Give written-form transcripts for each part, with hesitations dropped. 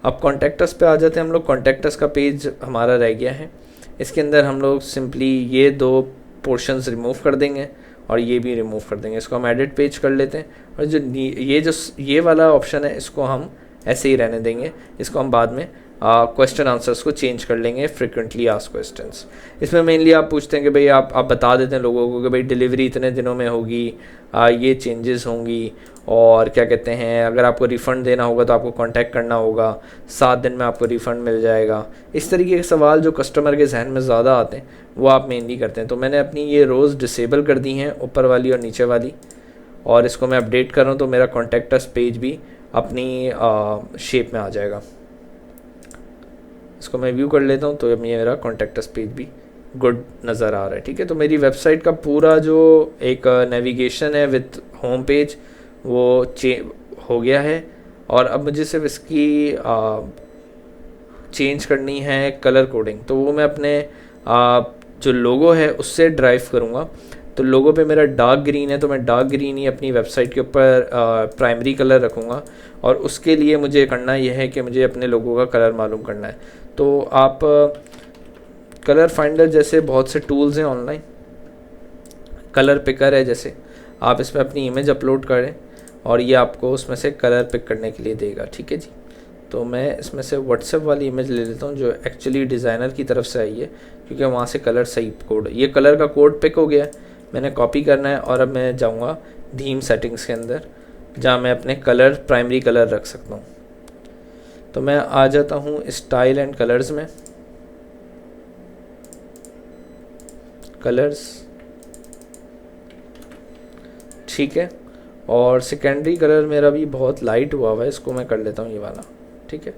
अब कॉन्टैक्ट पे आ जाते हैं हम लोग। कॉन्टैक्ट का पेज हमारा रह गया है, इसके अंदर हम लोग सिंपली ये 2 पोर्शंस रिमूव कर देंगे और ये भी रिमूव कर देंगे। इसको हम एडिट पेज कर लेते हैं, और ये वाला ऑप्शन है इसको हम ऐसे ही रहने देंगे। इसको हम बाद में क्वेश्चन आंसर्स को चेंज कर लेंगे, फ्रिक्वेंटली आस्क्ड क्वेश्चंस। इसमें मेनली आप पूछते हैं कि भाई आप बता देते हैं लोगों को कि भाई डिलीवरी इतने दिनों में होगी, ये चेंजेस होंगी, और क्या कहते हैं अगर आपको रिफ़ंड देना होगा तो आपको कांटेक्ट करना होगा, 7 दिन में आपको रिफ़ंड मिल जाएगा। इस तरीके के सवाल जो कस्टमर के जहन में ज़्यादा आते हैं वो आप मेनली करते हैं। तो मैंने अपनी ये रोज़ डिसेबल कर दी हैं, ऊपर वाली और नीचे वाली, और इसको मैं अपडेट कर रहा हूँ तो मेरा कॉन्टैक्ट अस पेज भी अपनी शेप में आ जाएगा। इसको मैं व्यू कर लेता हूँ तो अब ये मेरा कॉन्टैक्ट अस पेज भी गुड नज़र आ रहा है। ठीक है, तो मेरी वेबसाइट का पूरा जो एक नेविगेशन है विथ होम पेज वो हो गया है। और अब मुझे सिर्फ इसकी चेंज करनी है कलर कोडिंग, तो वो मैं अपने जो लोगो है उससे ड्राइव करूँगा। तो लोगो पे मेरा डार्क ग्रीन है, तो मैं डार्क ग्रीन ही अपनी वेबसाइट के ऊपर प्राइमरी कलर रखूँगा। और उसके लिए मुझे करना यह है कि मुझे अपने लोगों का कलर मालूम करना है। तो आप कलर फाइंडर जैसे बहुत से टूल्स हैं ऑनलाइन, कलर पिकर है जैसे, आप इसमें अपनी इमेज अपलोड करें और ये आपको उसमें से कलर पिक करने के लिए देगा। ठीक है जी, तो मैं इसमें से व्हाट्सएप वाली इमेज ले लेता हूँ जो एक्चुअली डिज़ाइनर की तरफ से आई है, क्योंकि वहाँ से कलर सही कोड, ये कलर का कोड पिक हो गया है। मैंने कॉपी करना है और अब मैं जाऊँगा थीम सेटिंग्स के अंदर, जहाँ मैं अपने कलर प्राइमरी कलर रख सकता हूँ। तो मैं आ जाता हूँ स्टाइल एंड कलर्स में, कलर्स, ठीक है। और सेकेंडरी कलर मेरा भी बहुत लाइट हुआ हुआ है, इसको मैं कर लेता हूँ ये वाला। ठीक है,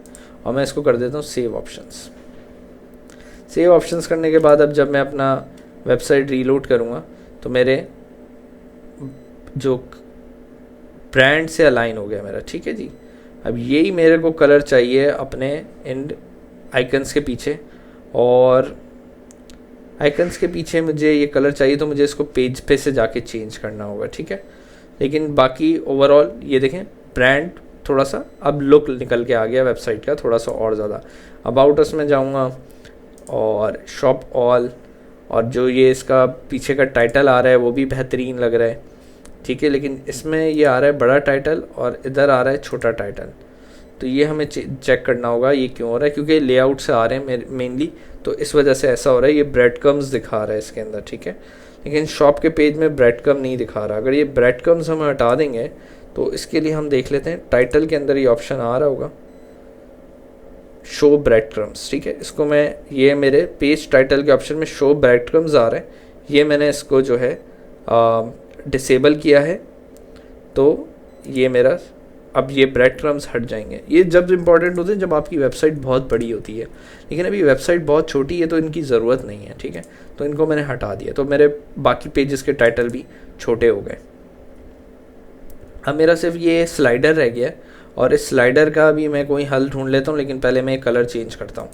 और मैं इसको कर देता हूँ सेव ऑप्शंस। सेव ऑप्शंस करने के बाद अब जब मैं अपना वेबसाइट रीलोड करूँगा तो मेरे जो ब्रांड से अलाइन हो गया मेरा। ठीक है जी, अब यही मेरे को कलर चाहिए अपने इन आइकन्स के पीछे, और आइकन्स के पीछे मुझे ये कलर चाहिए, तो मुझे इसको पेज पे से जाके चेंज करना होगा। ठीक है, लेकिन बाकी ओवरऑल ये देखें ब्रांड थोड़ा सा अब लुक निकल के आ गया वेबसाइट का थोड़ा सा और ज़्यादा। अबाउट अस में जाऊँगा और शॉप ऑल, और जो ये इसका पीछे का टाइटल आ रहा है वो भी बेहतरीन लग रहा है। ठीक है, लेकिन इसमें ये आ रहा है बड़ा टाइटल और इधर आ रहा है छोटा टाइटल, तो ये हमें चेक करना होगा ये क्यों हो रहा है, क्योंकि लेआउट से आ रहे हैं मेनली, तो इस वजह से ऐसा हो रहा है। ये ब्रेड कम्स दिखा रहा है इसके अंदर। ठीक है, लेकिन शॉप के पेज में ब्रेड कम नहीं दिखा रहा। अगर ये ब्रेड कम्स हम हटा देंगे तो इसके लिए हम देख लेते हैं टाइटल के अंदर ये ऑप्शन आ रहा होगा शो ब्रेड क्रम्स। ठीक है, इसको मैं, ये मेरे पेज टाइटल के ऑप्शन में शो ब्रेड क्रम्स आ रहे हैं, ये मैंने इसको जो है डिसेबल किया है, तो ये मेरा अब ये ब्रेड क्रम्स हट जाएंगे। ये जब इम्पॉर्टेंट होते हैं जब आपकी वेबसाइट बहुत बड़ी होती है, लेकिन अभी वेबसाइट बहुत छोटी है तो इनकी ज़रूरत नहीं है। ठीक है, तो इनको मैंने हटा दिया, तो मेरे बाकी पेजेस के टाइटल भी छोटे हो गए। अब मेरा सिर्फ ये स्लाइडर रह गया है, और इस स्लाइडर का भी मैं कोई हल ढूंढ लेता हूँ, लेकिन पहले मैं कलर चेंज करता हूँ।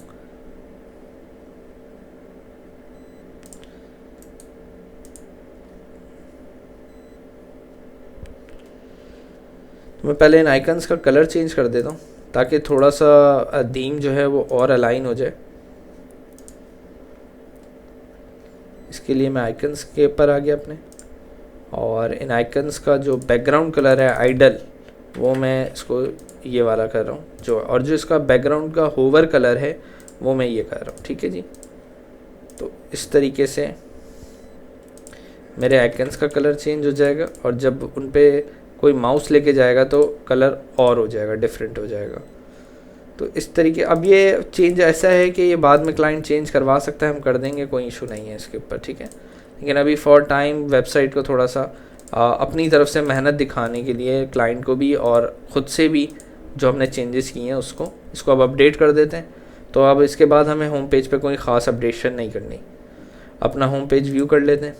तो मैं पहले इन आइकन्स का कलर चेंज कर देता हूँ ताकि थोड़ा सा थीम जो है वो और अलाइन हो जाए। इसके लिए मैं आइकन्स के ऊपर आ गया अपने, और इन आइकन्स का जो बैकग्राउंड कलर है आइडल, वो मैं इसको ये वाला कर रहा हूँ जो, और जो इसका बैकग्राउंड का होवर कलर है वो मैं ये कर रहा हूँ। ठीक है जी, तो इस तरीके से मेरे आइकन्स का कलर चेंज हो जाएगा, और जब उन पे कोई माउस लेके जाएगा तो कलर और हो जाएगा, डिफरेंट हो जाएगा। तो इस तरीके, अब ये चेंज ऐसा है कि ये बाद में क्लाइंट चेंज करवा सकता है, हम कर देंगे, कोई इशू नहीं है इसके ऊपर। ठीक है, लेकिन अभी फॉर टाइम वेबसाइट को थोड़ा सा अपनी तरफ से मेहनत दिखाने के लिए क्लाइंट को भी और ख़ुद से भी जो हमने चेंजेस किए हैं उसको, इसको अब अपडेट कर देते हैं। तो अब इसके बाद हमें होम पेज पे कोई ख़ास अपडेशन नहीं करनी। अपना होम पेज व्यू कर लेते हैं।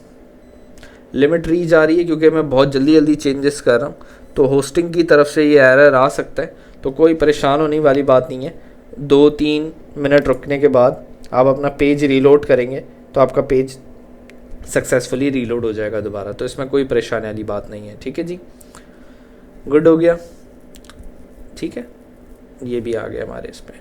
लिमिट रीच आ रही है क्योंकि मैं बहुत जल्दी जल्दी चेंजेस कर रहा हूँ, तो होस्टिंग की तरफ से ये एरर आ सकता है, तो कोई परेशान होने वाली बात नहीं है। 2-3 मिनट रुकने के बाद आप अपना पेज रीलोड करेंगे तो आपका पेज सक्सेसफुली रीलोड हो जाएगा दोबारा, तो इसमें कोई परेशानी वाली बात नहीं है। ठीक है जी, गुड हो गया। ठीक है, ये भी आ गया हमारे इस पर।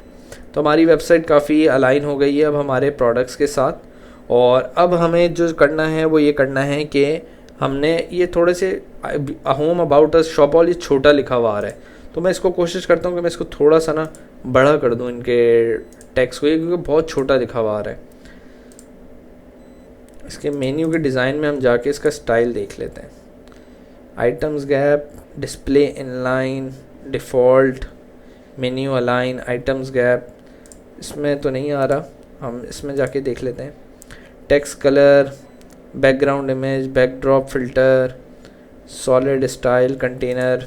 तो हमारी वेबसाइट काफ़ी अलाइन हो गई है अब हमारे प्रोडक्ट्स के साथ। और अब हमें जो करना है वो ये करना है कि हमने ये थोड़े से home about us shop all ये छोटा लिखा हुआ आ रहा है, तो मैं इसको कोशिश करता हूँ कि मैं इसको थोड़ा सा ना बड़ा कर दूँ इनके टेक्स्ट को, ये क्योंकि बहुत छोटा लिखा हुआ आ रहा है। इसके मेन्यू के डिज़ाइन में हम जाके इसका स्टाइल देख लेते हैं। Items gap, display inline, default, menu align, items gap, इसमें तो नहीं आ रहा, हम इसमें जाके देख लेते हैं। Text colour, background image, backdrop filter, solid style, container,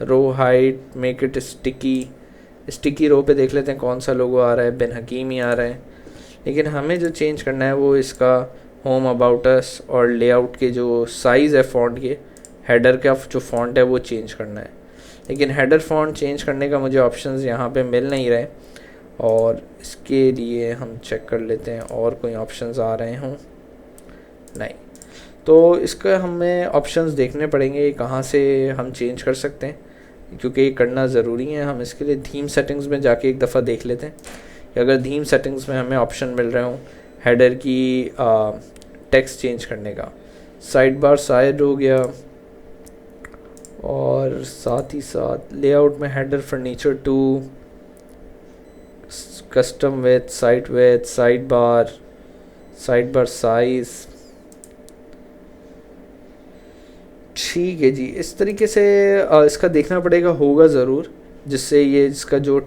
row height, make it sticky row पे देख लेते हैं कौन सा लोगो आ रहा है, बिन हकीम ही आ रहा है। लेकिन हमें जो चेंज करना है वो इसका होम अबाउट अस और लेआउट के जो साइज़ है फ़ॉन्ट के, हेडर का जो फ़ॉन्ट है वो चेंज करना है। लेकिन हेडर फ़ॉन्ट चेंज करने का मुझे ऑप्शंस यहाँ पे मिल नहीं रहे, और इसके लिए हम चेक कर लेते हैं और कोई ऑप्शंस आ रहे हों, नहीं। तो इसका हमें ऑप्शंस देखने पड़ेंगे कहाँ से हम चेंज कर सकते हैं, क्योंकि ये करना ज़रूरी है। हम इसके लिए थीम सेटिंग्स में जाके एक दफ़ा देख लेते हैं कि अगर थीम सेटिंग्स में हमें ऑप्शन मिल रहे हों हेडर की टेक्स्ट चेंज करने का। साइड बार साइड हो गया, और साथ ही साथ लेआउट में header furniture two, custom with, sidebar size. ठीक है जी, इस तरीके से इसका देखना पड़ेगा, होगा ज़रूर, जिससे ये इसका जो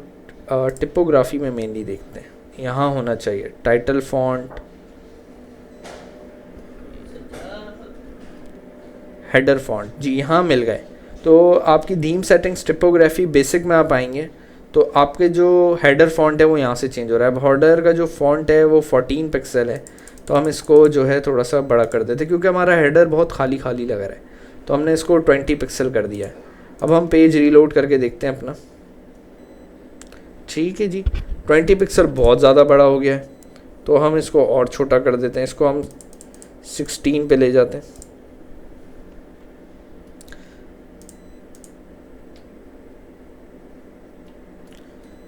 टिपोग्राफी में मेनली देखते हैं यहाँ होना चाहिए टाइटल फॉन्ट, हेडर फॉन्ट जी यहाँ मिल गए। तो आपकी थीम सेटिंग्स टिपोग्राफी बेसिक में आप आएंगे तो आपके जो हेडर फॉन्ट है वो यहाँ से चेंज हो रहा है। अब हेडर का जो फॉन्ट है वो 14 पिक्सल है, तो हम इसको जो है थोड़ा सा बड़ा कर देते क्योंकि हमारा हेडर बहुत खाली लग रहा है, तो हमने इसको 20 पिक्सल कर दिया है। अब हम पेज रीलोड करके देखते हैं अपना। ठीक है जी, 20 पिक्सल बहुत ज़्यादा बड़ा हो गया है, तो हम इसको और छोटा कर देते हैं, इसको हम 16 पे ले जाते हैं।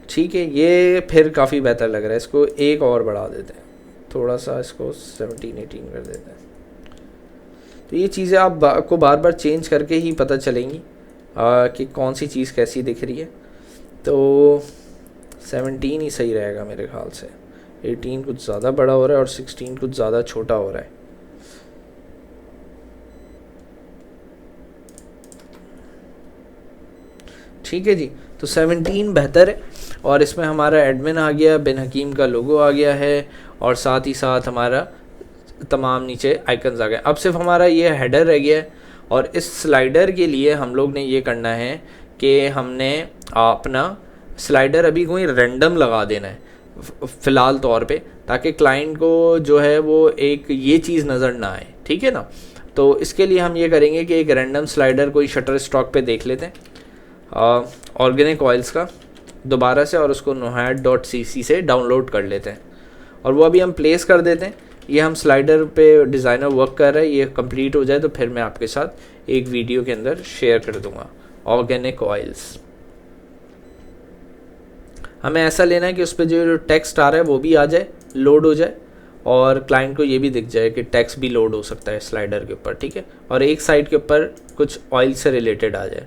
ठीक है, ये फिर काफ़ी बेहतर लग रहा है, इसको एक और बढ़ा देते हैं, थोड़ा सा इसको 17-18 कर देते हैं। तो ये चीज़ें आपको बार बार चेंज करके ही पता चलेंगी कि कौन सी चीज़ कैसी दिख रही है। तो 17 ही सही रहेगा मेरे ख्याल से, 18 कुछ ज़्यादा बड़ा हो रहा है और 16 कुछ ज़्यादा छोटा हो रहा है। ठीक है जी, तो 17 बेहतर है, और इसमें हमारा एडमिन आ गया, बिन हकीम का लोगो आ गया है, और साथ ही साथ हमारा तमाम नीचे आइकन्स आ गए। अब सिर्फ हमारा ये हेडर रह गया है, और इस स्लाइडर के लिए हम लोग ने ये करना है कि हमने अपना स्लाइडर अभी कोई रैंडम लगा देना है फ़िलहाल तौर पे, ताकि क्लाइंट को जो है वो एक ये चीज़ नज़र ना आए। ठीक है ना, तो इसके लिए हम ये करेंगे कि एक रैंडम स्लाइडर कोई शटर स्टॉक पे देख लेते हैं ऑर्गेनिक ऑयल्स का दोबारा से, और उसको nohat.cc से डाउनलोड कर लेते हैं, और वो अभी हम प्लेस कर देते हैं। ये हम स्लाइडर पे डिज़ाइनर वर्क कर रहा है, ये कंप्लीट हो जाए तो फिर मैं आपके साथ एक वीडियो के अंदर शेयर कर दूंगा। ऑर्गेनिक ऑयल्स हमें ऐसा लेना है कि उस पर जो टेक्स्ट आ रहा है वो भी आ जाए, लोड हो जाए, और क्लाइंट को ये भी दिख जाए कि टेक्स्ट भी लोड हो सकता है स्लाइडर के ऊपर। ठीक है, और एक साइड के ऊपर कुछ ऑयल से रिलेटेड आ जाए।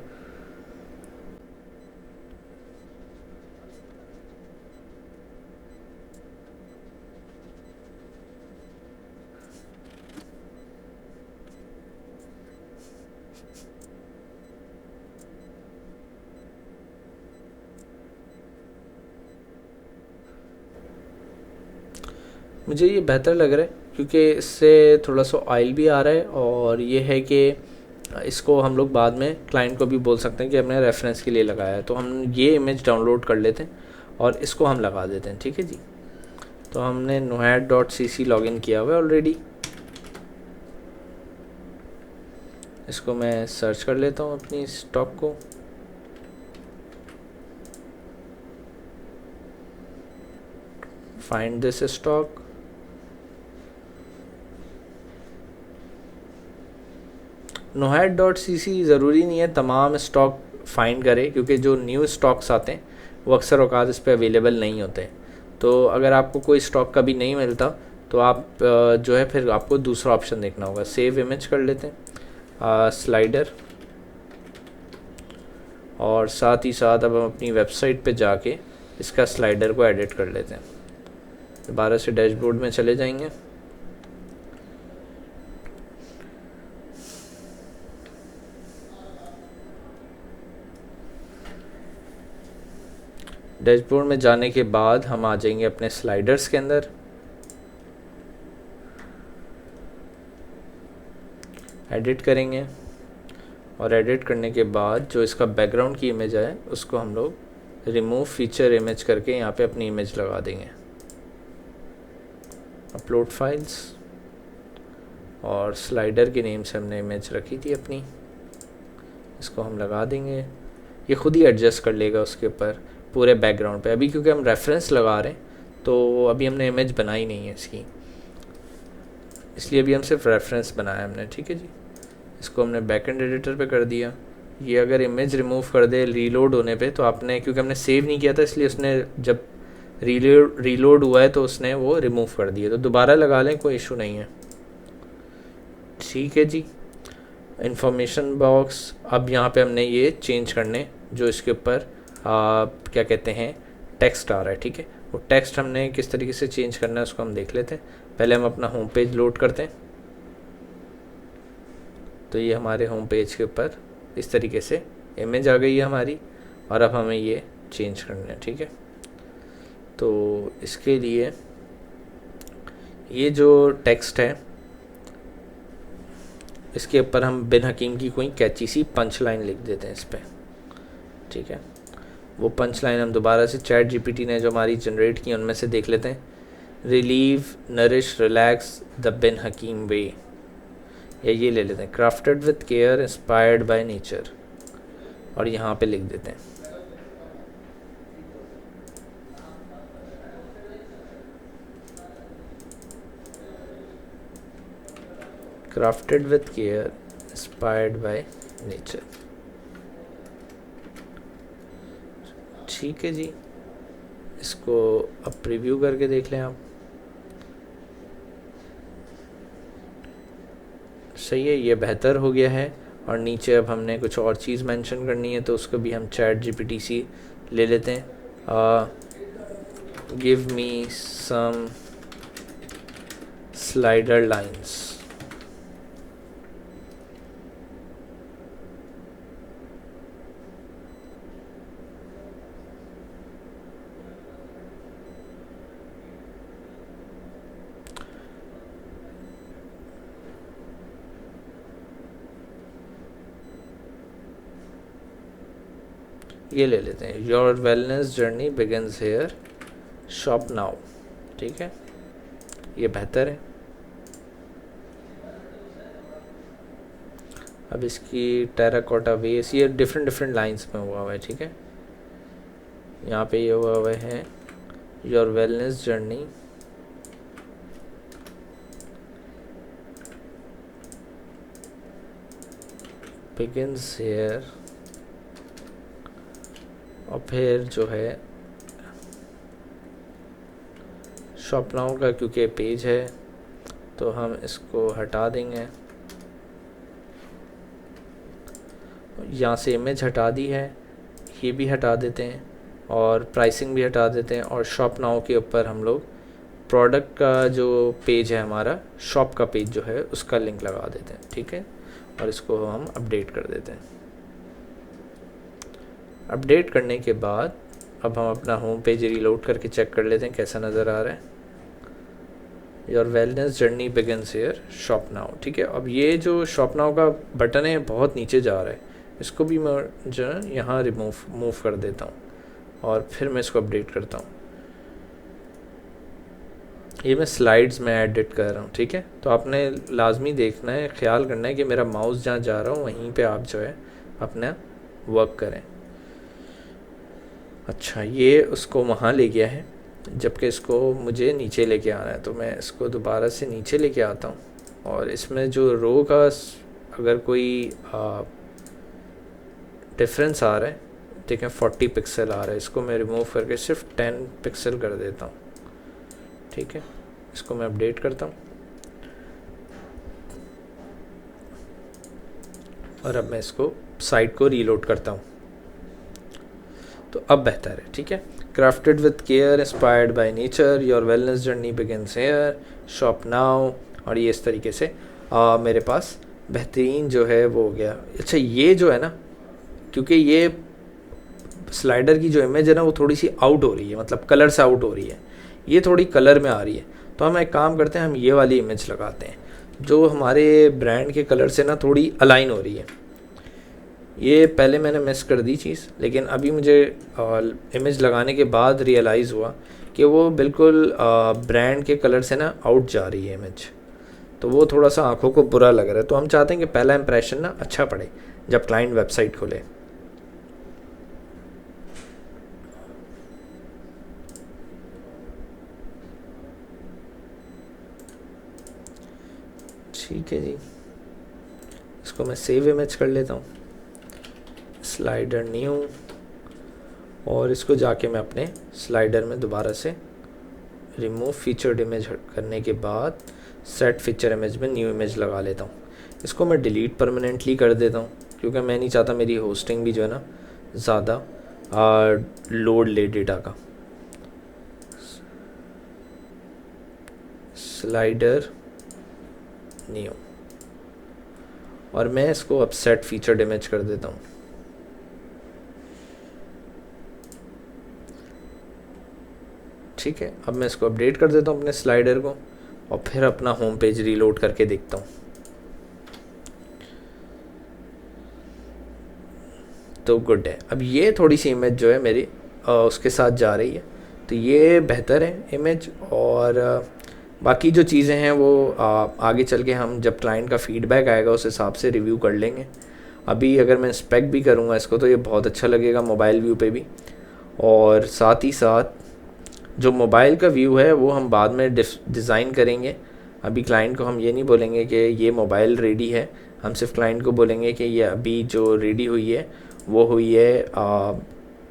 मुझे ये बेहतर लग रहा है क्योंकि इससे थोड़ा सा ऑयल भी आ रहा है, और ये है कि इसको हम लोग बाद में क्लाइंट को भी बोल सकते हैं कि हमने रेफरेंस के लिए लगाया है। तो हम ये इमेज डाउनलोड कर लेते हैं और इसको हम लगा देते हैं। ठीक है जी, तो हमने nohat.cc लॉगिन किया हुआ है ऑलरेडी। इसको मैं सर्च कर लेता हूँ अपनी स्टॉक को। फाइंड दिस स्टॉक, nohat.cc ज़रूरी नहीं है तमाम स्टॉक फाइंड करे, क्योंकि जो न्यू स्टॉक्स आते हैं वो अक्सर औकात इस पर अवेलेबल नहीं होते। तो अगर आपको कोई स्टॉक कभी नहीं मिलता तो आप जो है फिर आपको दूसरा ऑप्शन देखना होगा। सेव इमेज कर लेते हैं, स्लाइडर, और साथ ही साथ अब हम अपनी वेबसाइट पे जाके इसका स्लाइडर को एडिट कर लेते हैं। दोबारा से डैशबोर्ड में चले जाएंगे। डैशबोर्ड में जाने के बाद हम आ जाएंगे अपने स्लाइडर्स के अंदर, एडिट करेंगे, और एडिट करने के बाद जो इसका बैकग्राउंड की इमेज है उसको हम लोग रिमूव फीचर इमेज करके यहाँ पे अपनी इमेज लगा देंगे। अपलोड फाइल्स, और स्लाइडर के नेम से हमने इमेज रखी थी अपनी, इसको हम लगा देंगे। ये खुद ही एडजस्ट कर लेगा उसके ऊपर पूरे बैकग्राउंड पे। अभी क्योंकि हम रेफरेंस लगा रहे हैं तो अभी हमने इमेज बनाई नहीं है इसकी, इसलिए अभी हम सिर्फ रेफरेंस बनाया हमने, ठीक है जी। इसको हमने बैकएंड एडिटर पे कर दिया। ये अगर इमेज रिमूव कर दे रीलोड होने पे तो आपने, क्योंकि हमने सेव नहीं किया था इसलिए उसने जब रीलोड हुआ है तो उसने वो रिमूव कर दिया। तो दोबारा लगा लें, कोई इशू नहीं है, ठीक है जी। इंफॉर्मेशन बॉक्स, अब यहाँ पे हमने ये चेंज करने, जो इसके ऊपर क्या कहते हैं टेक्स्ट आ रहा है, ठीक है। वो टेक्स्ट हमने किस तरीके से चेंज करना है उसको हम देख लेते हैं। पहले हम अपना होम पेज लोड करते हैं। तो ये हमारे होम पेज के ऊपर इस तरीके से इमेज आ गई है हमारी, और अब हमें ये चेंज करना है, ठीक है। तो इसके लिए ये जो टेक्स्ट है इसके ऊपर हम बिन हकीम की कोई कैची सी पंच लाइन लिख देते हैं इस पर, ठीक है। वो पंच लाइन हम दोबारा से चैट जीपीटी ने जो हमारी जनरेट की उनमें से देख लेते हैं। रिलीव, नरिश, रिलैक्स द बिन हकीम वे, या ये ले लेते हैं, crafted with care, inspired by nature, और यहाँ पे लिख देते हैं। Crafted with care, inspired by nature, ठीक है जी। इसको अब प्रीव्यू करके देख लें आप, सही है, ये बेहतर हो गया है। और नीचे अब हमने कुछ और चीज़ मेंशन करनी है तो उसको भी हम चैट जीपीटी सी ले लेते हैं। Give me some slider lines, ये ले लेते हैं। Your wellness journey begins here, shop now, ठीक है, ये बेहतर है। अब इसकी टेराकोटा वेस, ये डिफरेंट लाइंस में हुआ है, ठीक है। यहाँ पे ये हुआ है your wellness journey begins here, और फिर जो है शॉप नाउ का क्योंकि पेज है तो हम इसको हटा देंगे। यहाँ से इमेज हटा दी है, ये भी हटा देते हैं, और प्राइसिंग भी हटा देते हैं, और शॉप नाउ के ऊपर हम लोग प्रोडक्ट का जो पेज है हमारा, शॉप का पेज जो है उसका लिंक लगा देते हैं, ठीक है। और इसको हम अपडेट कर देते हैं। अपडेट करने के बाद अब हम अपना होम पेज रीलोड करके चेक कर लेते हैं कैसा नज़र आ रहा है। Your wellness journey begins here, shop now, ठीक है। अब ये जो शॉप नाउ का बटन है बहुत नीचे जा रहा है, इसको भी मैं जो है यहाँ मूव कर देता हूँ, और फिर मैं इसको अपडेट करता हूँ। ये मैं स्लाइड्स में एडिट कर रहा हूँ, ठीक है। तो आपने लाजमी देखना है, ख्याल करना है कि मेरा माउस जहाँ जा रहा हूँ वहीं पे आप जो है अपना वर्क करें। अच्छा, ये उसको वहाँ ले गया है, जबकि इसको मुझे नीचे लेके आना है। तो मैं इसको दोबारा से नीचे लेके आता हूँ, और इसमें जो रो का अगर कोई डिफरेंस आ रहा है देखें 40 पिक्सल आ रहा है, इसको मैं रिमूव करके सिर्फ 10 पिक्सल कर देता हूँ। ठीक है, इसको मैं अपडेट करता हूँ और अब मैं इसको साइट को रीलोड करता हूँ, तो अब बेहतर है। ठीक है, crafted with care, inspired by nature, your wellness journey begins here, shop now, और ये इस तरीके से मेरे पास बेहतरीन जो है वो हो गया। अच्छा, ये जो है ना, क्योंकि ये स्लाइडर की जो इमेज है ना वो थोड़ी सी आउट हो रही है, मतलब कलर से आउट हो रही है, ये थोड़ी कलर में आ रही है, तो हम एक काम करते हैं, हम ये वाली इमेज लगाते हैं जो हमारे ब्रांड के कलर से ना थोड़ी अलाइन हो रही है। ये पहले मैंने मिस कर दी चीज़, लेकिन अभी मुझे इमेज लगाने के बाद रियलाइज़ हुआ कि वो बिल्कुल ब्रांड के कलर से ना आउट जा रही है इमेज, तो वो थोड़ा सा आंखों को बुरा लग रहा है। तो हम चाहते हैं कि पहला इंप्रेशन ना अच्छा पड़े जब क्लाइंट वेबसाइट खोले। ठीक है जी, इसको मैं सेव इमेज कर लेता हूँ, स्लाइडर न्यू, और इसको जाके मैं अपने स्लाइडर में दोबारा से रिमूव फीचर्ड इमेज करने के बाद सेट फीचर इमेज में न्यू इमेज लगा लेता हूँ। इसको मैं डिलीट परमानेंटली कर देता हूँ क्योंकि मैं नहीं चाहता मेरी होस्टिंग भी जो है ना ज़्यादा लोड ले डेटा का। स्लाइडर न्यू, और मैं इसको अब सेट फीचर्ड इमेज कर देता हूँ। ठीक है, अब मैं इसको अपडेट कर देता हूँ अपने स्लाइडर को, और फिर अपना होम पेज रीलोड करके देखता हूँ। तो गुड है, अब ये थोड़ी सी इमेज जो है मेरी उसके साथ जा रही है, तो ये बेहतर है इमेज। और बाकी जो चीज़ें हैं वो आगे चल के हम जब क्लाइंट का फीडबैक आएगा उस हिसाब से रिव्यू कर लेंगे। अभी अगर मैं इंस्पेक्ट भी करूँगा इसको तो ये बहुत अच्छा लगेगा मोबाइल व्यू पे भी, और साथ ही साथ जो मोबाइल का व्यू है वो हम बाद में डिज़ाइन करेंगे। अभी क्लाइंट को हम ये नहीं बोलेंगे कि ये मोबाइल रेडी है, हम सिर्फ क्लाइंट को बोलेंगे कि ये अभी जो रेडी हुई है वो हुई है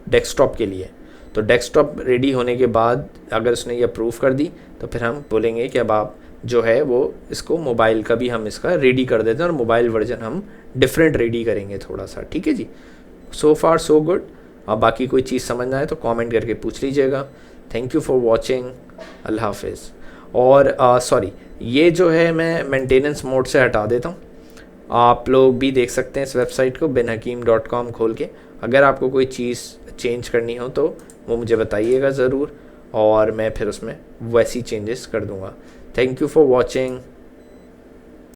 डेस्कटॉप के लिए। तो डेस्कटॉप रेडी होने के बाद अगर उसने ये अप्रूव कर दी तो फिर हम बोलेंगे कि अब आप जो है वो इसको मोबाइल का भी हम इसका रेडी कर देते हैं, और मोबाइल वर्जन हम डिफरेंट रेडी करेंगे थोड़ा सा। ठीक है जी, सो फार सो गुड। अब बाकी कोई चीज़ समझ ना आए तो कमेंट करके पूछ लीजिएगा। थैंक यू फॉर वॉचिंग, अल्लाह हाफिज़। और सॉरी, ये जो है मैं मेंटेनेंस मोड से हटा देता हूँ। आप लोग भी देख सकते हैं इस वेबसाइट को binhakeem.com खोल के। अगर आपको कोई चीज़ चेंज करनी हो तो वो मुझे बताइएगा ज़रूर, और मैं फिर उसमें वैसी चेंजेस कर दूँगा। Thank you for watching.